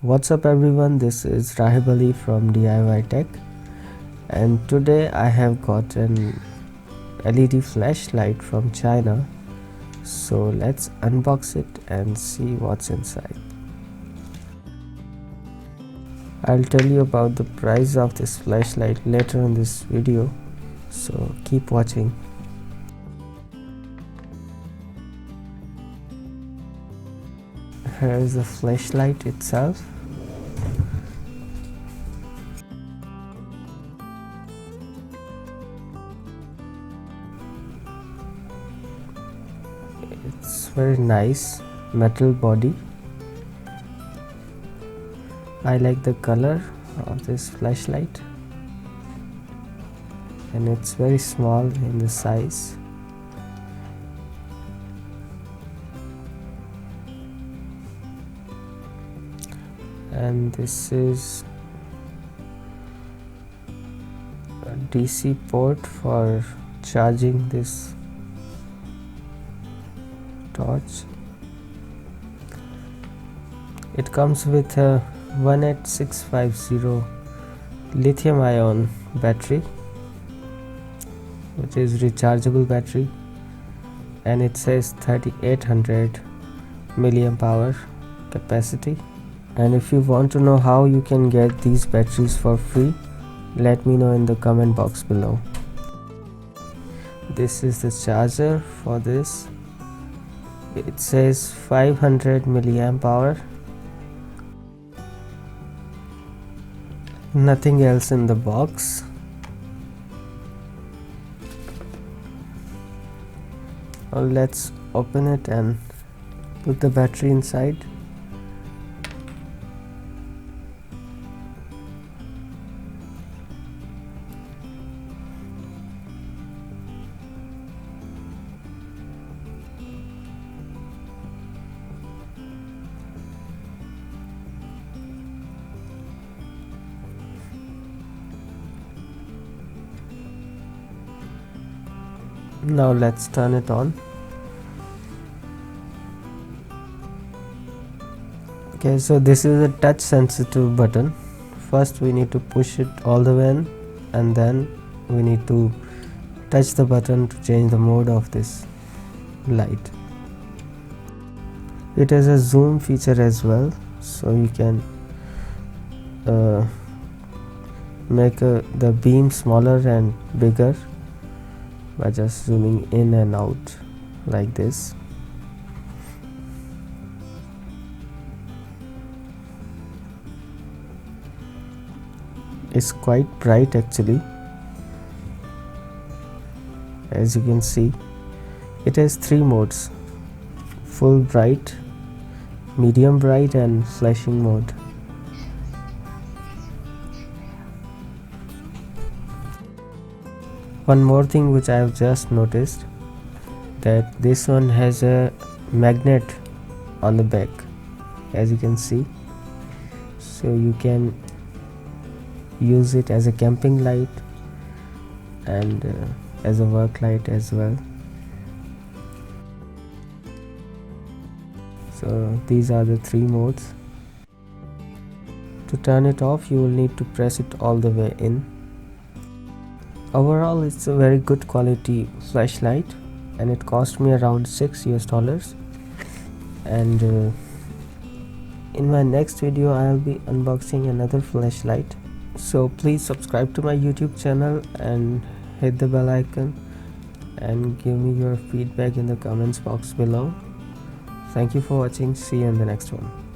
What's up everyone, this is Rahib Ali from DIY Tech, and today I have got an LED flashlight from China. So let's unbox it and see what's inside. I'll tell you about the price of this flashlight later in this video, so keep watching. Here is the flashlight itself. It's very nice metal body. I like the color of this flashlight, and it's very small in the size. And this is a DC port for charging this torch. It comes with a 18650 lithium ion battery, which is rechargeable battery, and it says 3800 milliamp hour capacity. And if you want to know how you can get these batteries for free, let me know in the comment box below. This is the charger for this. It says 500 milliamp hour. Nothing else in the box. Now let's open it and put the battery inside. Now let's turn it on. Okay, so this is a touch sensitive button. First we need to push it all the way in, and then we need to touch the button to change the mode of this light. It has a zoom feature as well, so you can make the beam smaller and bigger by just zooming in and out like this. It's quite bright actually. As you can see, it has 3 modes: full bright, medium bright, and flashing mode. One more thing which I have just noticed, that this one has a magnet on the back, as you can see, so you can use it as a camping light and as a work light as well. So these are the 3 modes. To turn it off, you will need to press it all the way in. Overall, it's a very good quality flashlight, and it cost me around $6. And in my next video I'll be unboxing another flashlight, so please subscribe to my YouTube channel and hit the bell icon and give me your feedback in the comments box below. Thank you for watching. See you in the next one.